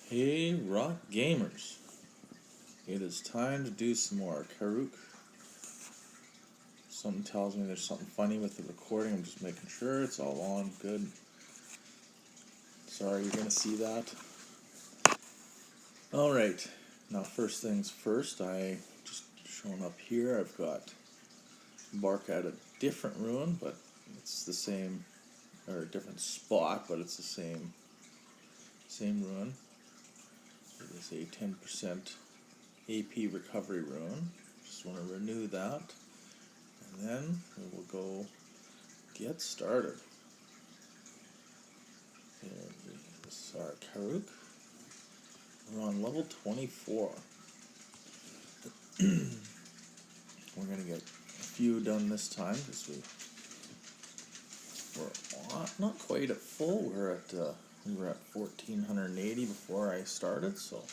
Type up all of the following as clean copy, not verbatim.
Hey rock gamers, it is time to do some more Karuak. Something tells me there's something funny with the recording. I'm just making sure it's all on good. Sorry you're gonna see that. Alright, now first things first, I just showing up here, I've got bark at a different ruin, but it's the same, or a different spot, but it's the same ruin. It is a 10% AP recovery ruin. Just want to renew that, and then we will go get started. This is our Karuak. We're on level 24. We're going to get a few done this time because we're not quite at full. We were at 1480 before I started, so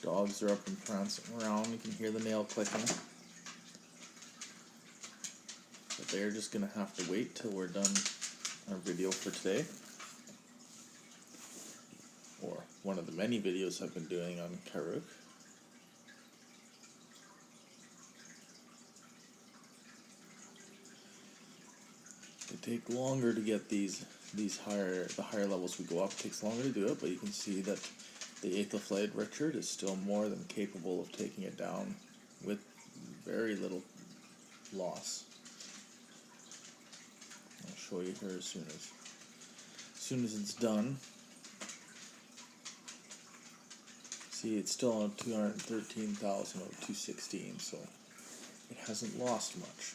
dogs are up and prancing around. You can hear the nail clicking. But they're just going to have to wait till we're done our video for today. Or one of the many videos I've been doing on Karuak. They take longer to get the higher levels we go up. It takes longer to do it, but you can see that the Aethelflaed Richard is still more than capable of taking it down with very little loss. I'll show you here as soon as it's done. See, it's still on 213,000 out of 216, so it hasn't lost much.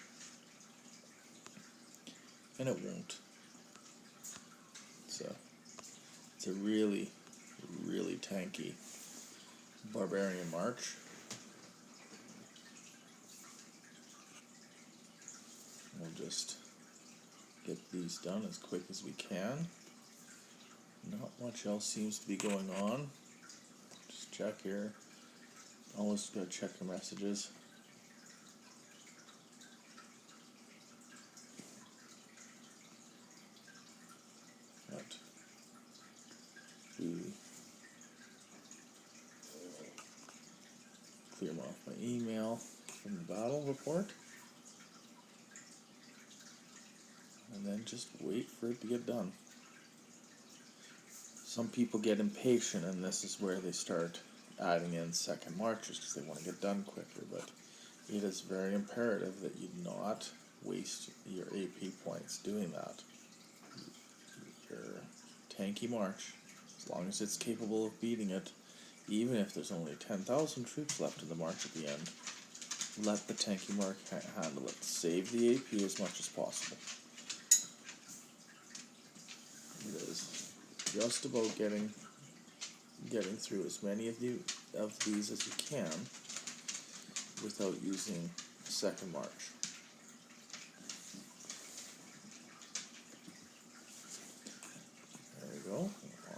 And it won't. It's a really, really tanky barbarian march. We'll just get these done as quick as we can. Not much else seems to be going on. Just check here. Always gotta check your messages. Clear off my email from the battle report. And then just wait for it to get done. Some people get impatient, and this is where they start adding in second marches because they want to get done quicker, but it is very imperative that you not waste your AP points doing that. Your tanky march, as long as it's capable of beating it, even if there's only 10,000 troops left in the march at the end, let the tanky march handle it. Save the AP as much as possible. It is just about getting through as many of these as you can without using second march. There we go.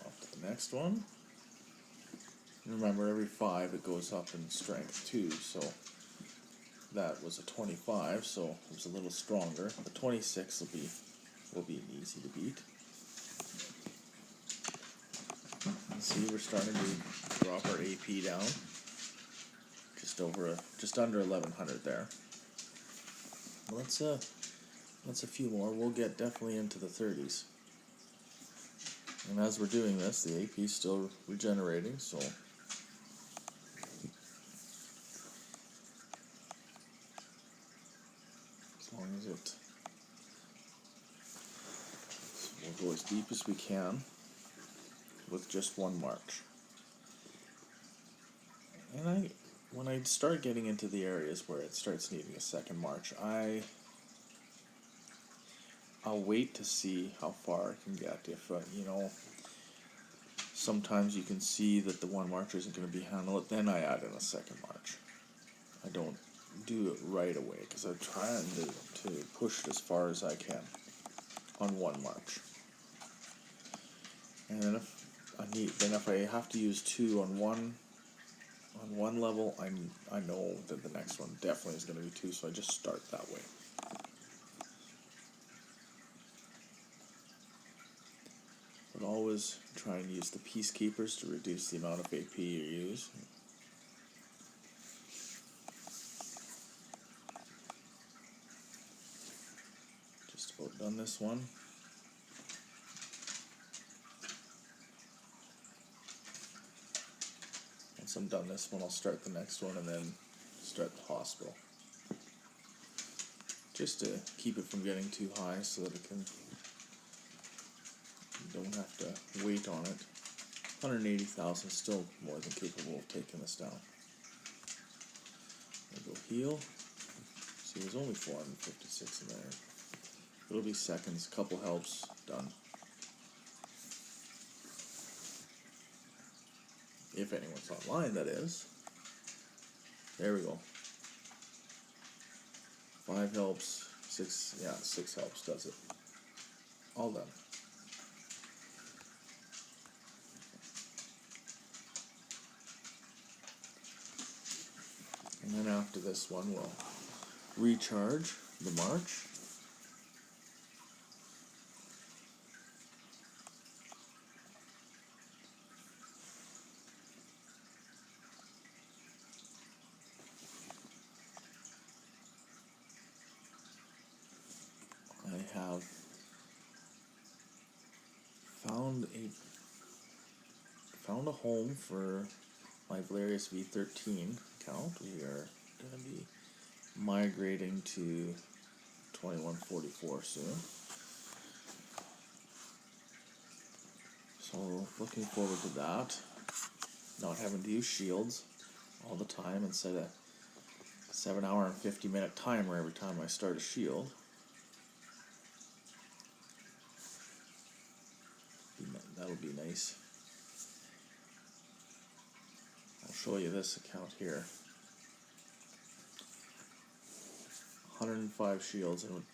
Off to the next one. Remember, every 5 it goes up in strength too, so that was a 25, so it was a little stronger. The 26 will be easy to beat. And see, we're starting to drop our AP down, just under 1100 there. Let's a few more. We'll get definitely into the 30s. And as we're doing this, the AP is still regenerating, so as long as we'll go as deep as we can with just one march. And when I start getting into the areas where it starts needing a second march, I'll wait to see how far I can get. If sometimes you can see that the one march isn't going to be handled, then I add in a second march. I don't do it right away because I'm trying to push it as far as I can on one march. And then if I have to use 2 on one level, I know that the next one definitely is going to be 2, so I just start that way. is try and use the Peacekeepers to reduce the amount of AP you use. Just about done this one. Once I'm done this one, I'll start the next one and then start the hospital. Just to keep it from getting too high so that it can, you don't have to wait on it. 180,000 is still more than capable of taking this down. I'll go heal. See, there's only 456 in there. It'll be seconds, couple helps, done. If anyone's online, that is. There we go. 5 helps, 6 helps does it. All done. And then after this one, we'll recharge the march. I have found a home for my Valerius V13 account. We are going to be migrating to 2144 soon. So looking forward to that. Not having to use shields all the time instead of 7-hour and 50-minute timer every time I start a shield. That'll be nice. I'll show you this account here. 105 shields in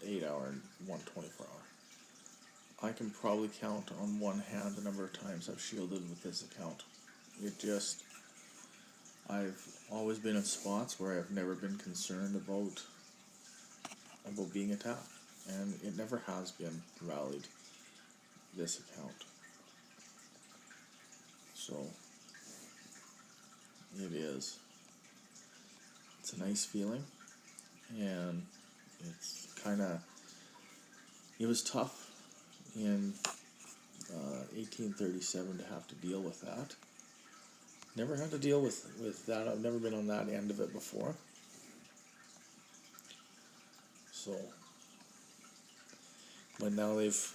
8-hour and 124-hour. I can probably count on one hand the number of times I've shielded with this account. I've always been in spots where I've never been concerned about being attacked, and it never has been rallied, this account. So it's a nice feeling, and it was tough in 1837 to have to deal with that. Never had to deal with that. I've never been on that end of it before. So, but now those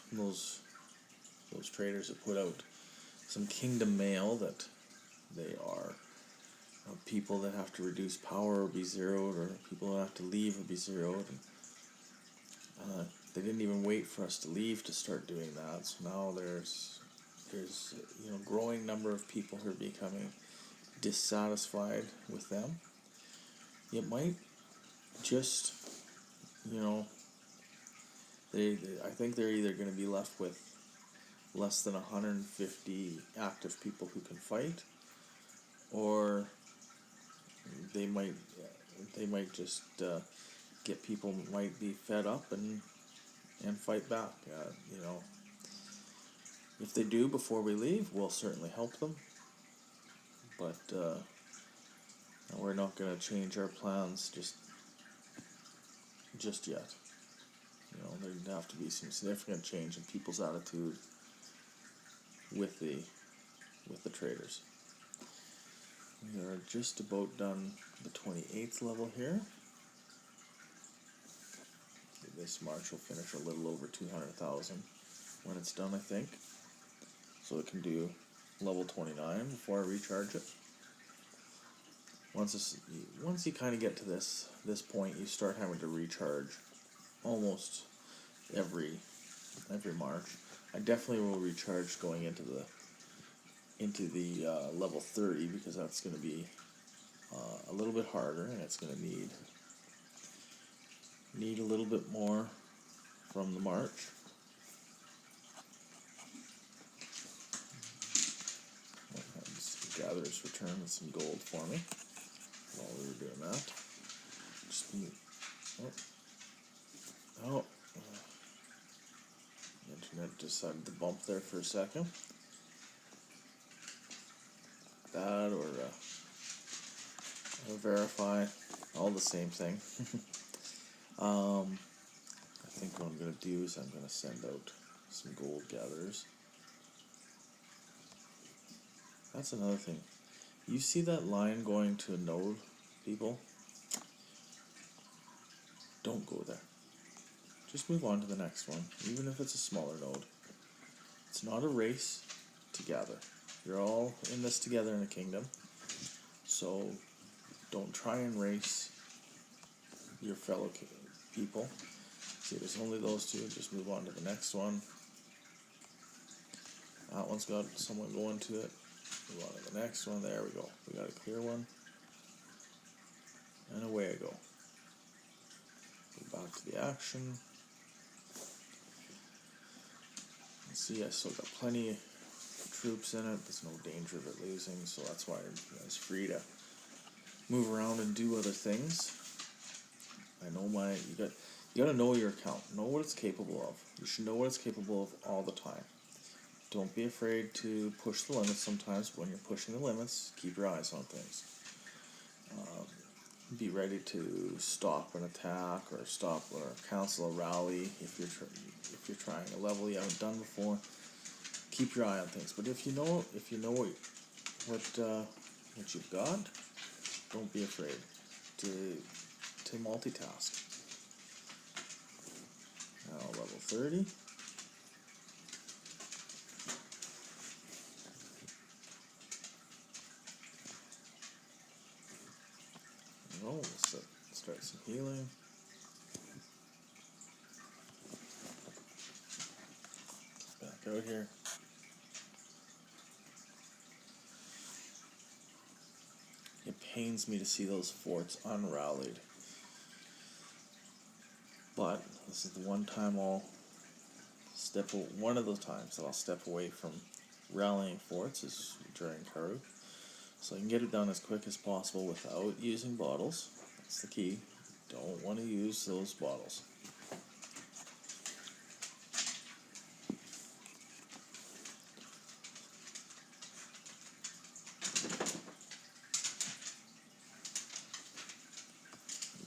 traders have put out some kingdom mail that they are people that have to reduce power or be zeroed, or people that have to leave or be zeroed. And, they didn't even wait for us to leave to start doing that. So now there's growing number of people who are becoming dissatisfied with them. It might just, I think they're either going to be left with less than 150 active people who can fight, or they might just get people might be fed up and fight back. If they do before we leave, we'll certainly help them. But we're not going to change our plans just yet. There'd have to be some significant change in people's attitude with the traders. We are just about done the 28th level here. This march will finish a little over 200,000 when it's done, I think. So it can do level 29 before I recharge it. Once you kind of get to this point, you start having to recharge almost every march. I definitely will recharge going into the level 30, because that's going to be a little bit harder, and it's going to need a little bit more from the march. Gatherers return with some gold for me while we were doing that. Internet decided to bump there for a second. That or verify, all the same thing. I think what I'm going to do is I'm going to send out some gold gatherers. That's another thing. You see that line going to a node, people? Don't go there. Just move on to the next one, even if it's a smaller node. It's not a race to gather. You're all in this together in a kingdom. So don't try and race your fellow people. See, there's only those two. Just move on to the next one. That one's got someone going to it. Move on to the next one. There we go. We got a clear one. And away I go. Go back to the action. See, I still got plenty of troops in it. There's no danger of it losing, so that's why it's free to move around and do other things. I know you gotta know your account. Know what it's capable of. You should know what it's capable of all the time. Don't be afraid to push the limits sometimes. When you're pushing the limits, keep your eyes on things. Be ready to stop an attack or stop or cancel a rally if you're trying a level you haven't done before. Keep your eye on things. But if you know what you've got, don't be afraid to multitask. Now level 30. We'll start some healing. Back out here. It pains me to see those forts unrallied. But this is the one time one of the times that I'll step away from rallying forts is during Karuak. So I can get it done as quick as possible without using bottles. That's the key. Don't want to use those bottles.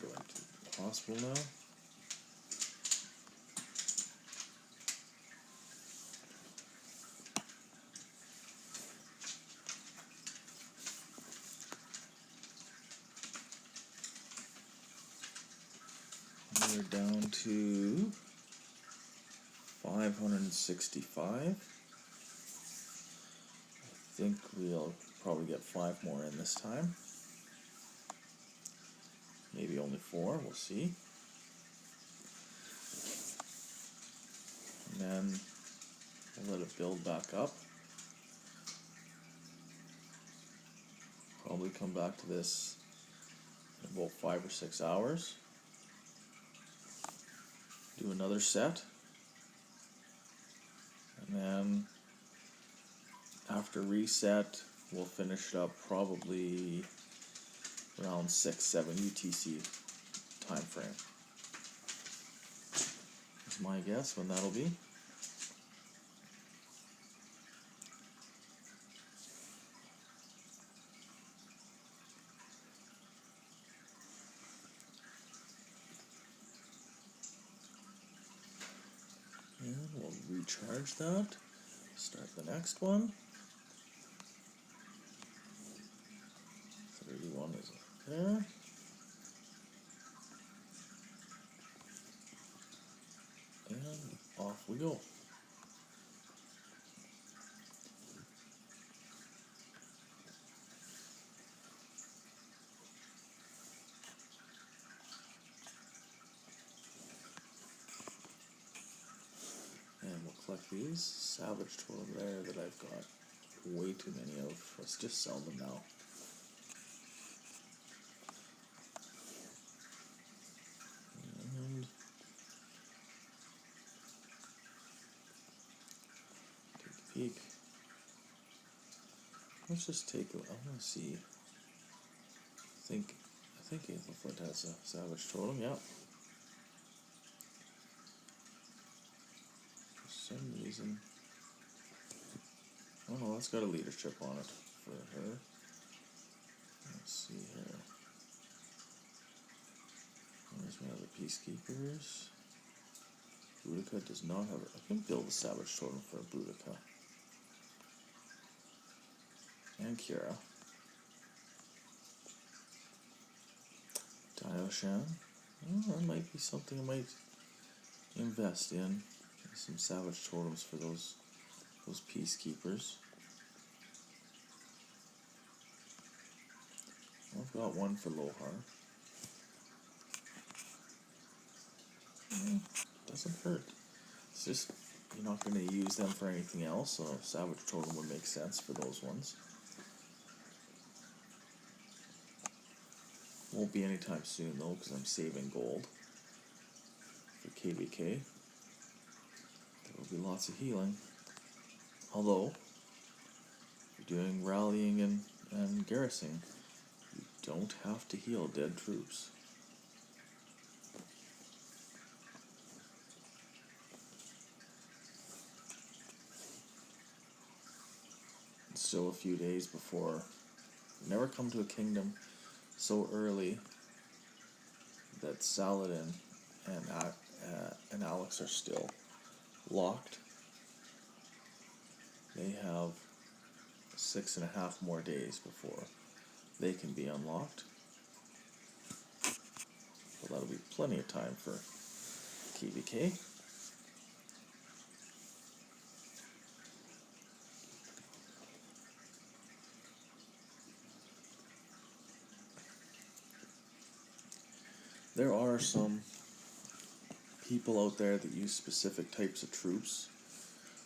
Go into the hospital now. We're down to 565. I think we'll probably get 5 more in this time. Maybe only 4, we'll see. And then we'll let it build back up. Probably come back to this in about 5 or 6 hours. Do another set. And then after reset, we'll finish it up probably around 6-7 UTC time frame. That's my guess when that'll be. And we'll recharge that. Start the next one. 31 is there. And off we go. And we'll collect these. Salvage totem there that I've got way too many of. Let's just sell them now. And take a peek. Let's just take a, I want to see. I think Aethelflaed has a salvage totem, yeah. Send reason. Oh no, that's got a leadership on it for her. Let's see here. Where's my other peacekeepers? Boudica does not have it. I can build a savage totem for Boudica. And Kira. Dioshan. Oh, that might be something I might invest in. Some savage totems for those peacekeepers. I've got one for Lohar. Doesn't hurt. It's just you're not going to use them for anything else, so savage totem would make sense for those ones. Won't be anytime soon though, because I'm saving gold for KVK. There will be lots of healing. Although, if you're doing rallying and garrisoning, you don't have to heal dead troops. It's still a few days before. Never come to a kingdom so early that Saladin and Alex are still locked. They have 6.5 more days before they can be unlocked. But that'll be plenty of time for KVK. There are some people out there that use specific types of troops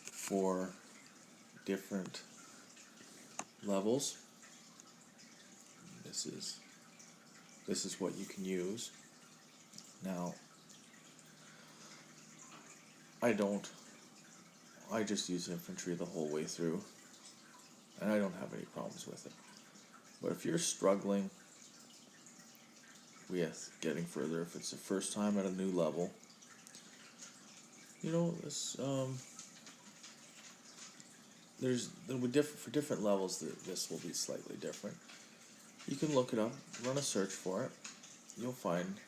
for different levels. This is what you can use. Now, I don't. I just use infantry the whole way through, and I don't have any problems with it. But if you're struggling with getting further, if it's the first time at a new level, this there'll be different for different levels. This will be slightly different. You can look it up, run a search for it. You'll find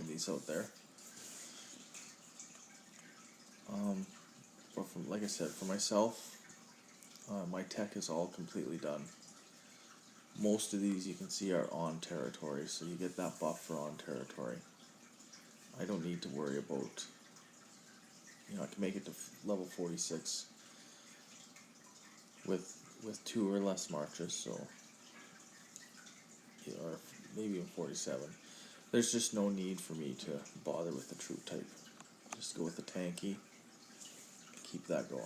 these out there. But like I said, for myself, my tech is all completely done. Most of these you can see are on territory, so you get that buff for on territory. I don't need to worry about, I can make it to level 46 with 2 or less marches, so, or maybe even 47. There's just no need for me to bother with the troop type. Just go with the tanky, keep that going.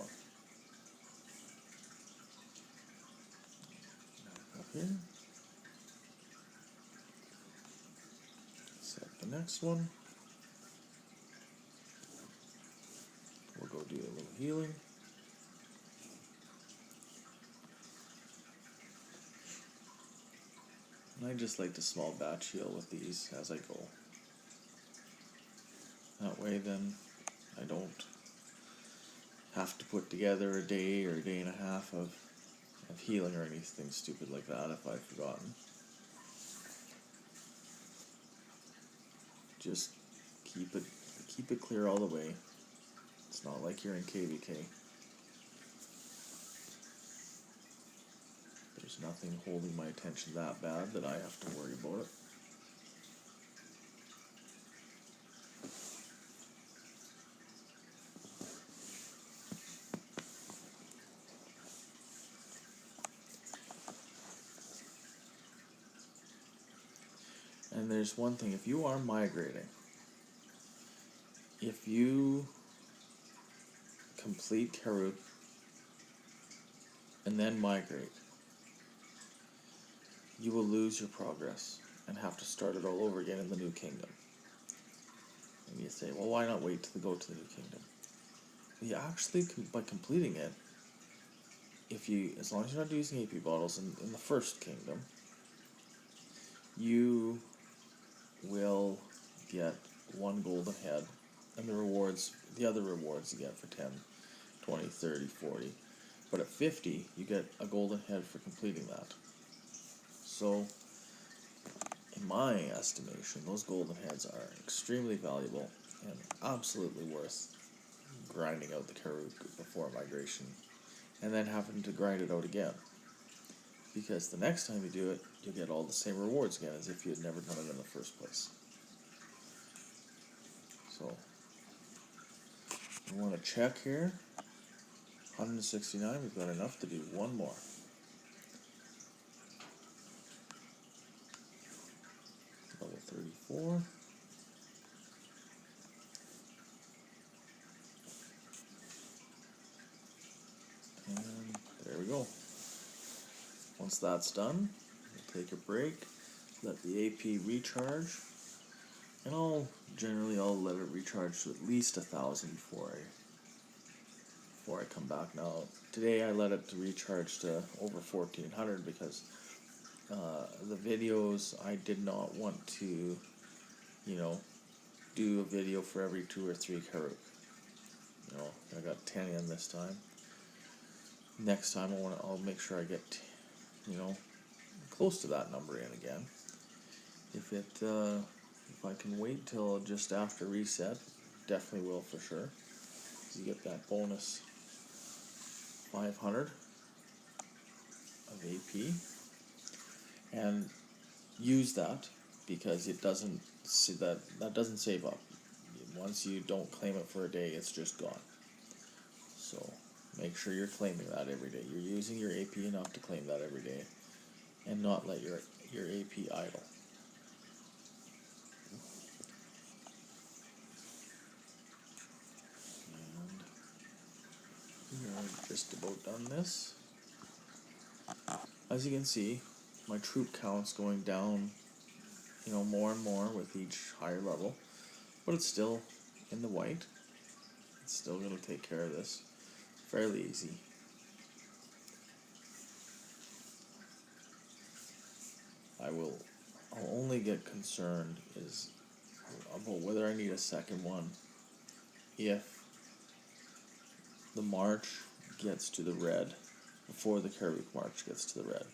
Up here. Set the next one. We'll go do a little healing. And I just like to small batch heal with these as I go. That way then I don't have to put together a day or a day and a half of healing or anything stupid like that if I've forgotten. Just keep it clear all the way. It's not like you're in KVK. There's nothing holding my attention that bad that I have to worry about it. And there's one thing, if you are migrating, if you complete Karuak and then migrate, you will lose your progress and have to start it all over again in the new kingdom. And you say, well, why not wait till go to the new kingdom? You actually, by completing it, as long as you're not using AP bottles in the first kingdom, you will get 1 golden head, and the other rewards you get for 10 20, 30, 40. But at 50, you get a golden head for completing that. So, in my estimation, those golden heads are extremely valuable and absolutely worth grinding out the Karuak before migration, and then having to grind it out again. Because the next time you do it, you'll get all the same rewards again as if you had never done it in the first place. So, we want to check here. 169, we've got enough to do one more. Level 34. And there we go. Once that's done, we'll take a break, let the AP recharge, and I'll let it recharge to at least 1,000 before I come back. Now today I let it recharge to over 1,400 because the videos, I did not want to, do a video for every 2 or 3 Karuak. I got 10 in this time. Next time I'll make sure I get, close to that number in again. If I can wait till just after reset, definitely will for sure. You get that bonus 500 of AP, and use that because it doesn't that doesn't save up. Once you don't claim it for a day, it's just gone. So make sure you're claiming that every day. You're using your AP enough to claim that every day, and not let your AP idle. And we are just about done this. As you can see, my troop count's going down, more and more with each higher level, but it's still in the white. It's still going to take care of this fairly easy. I'll only get concerned is about whether I need a second one if the march gets to the red before the Karuak march gets to the red.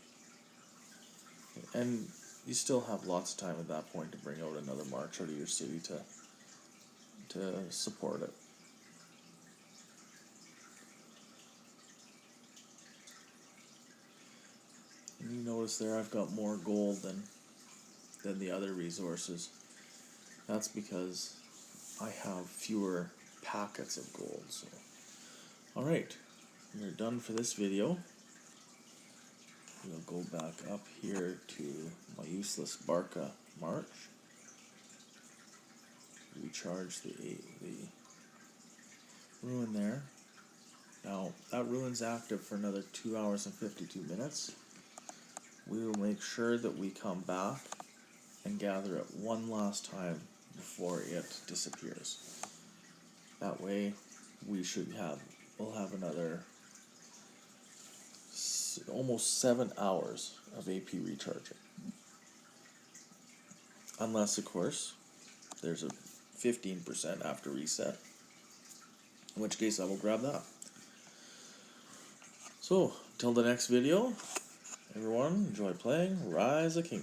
And you still have lots of time at that point to bring out another march out of your city to support it. And you notice there I've got more gold than the other resources. That's because I have fewer packets of gold. So, alright, we're done for this video. We'll go back up here to my useless Barca march. Recharge the ruin there. Now, that ruin's active for another 2 hours and 52 minutes. We will make sure that we come back and gather it one last time before it disappears. That way, we'll have another almost 7 hours of AP recharging. Unless, of course, there's a 15% after reset, in which case I will grab that. So, till the next video, everyone, enjoy playing Rise of Kingdoms.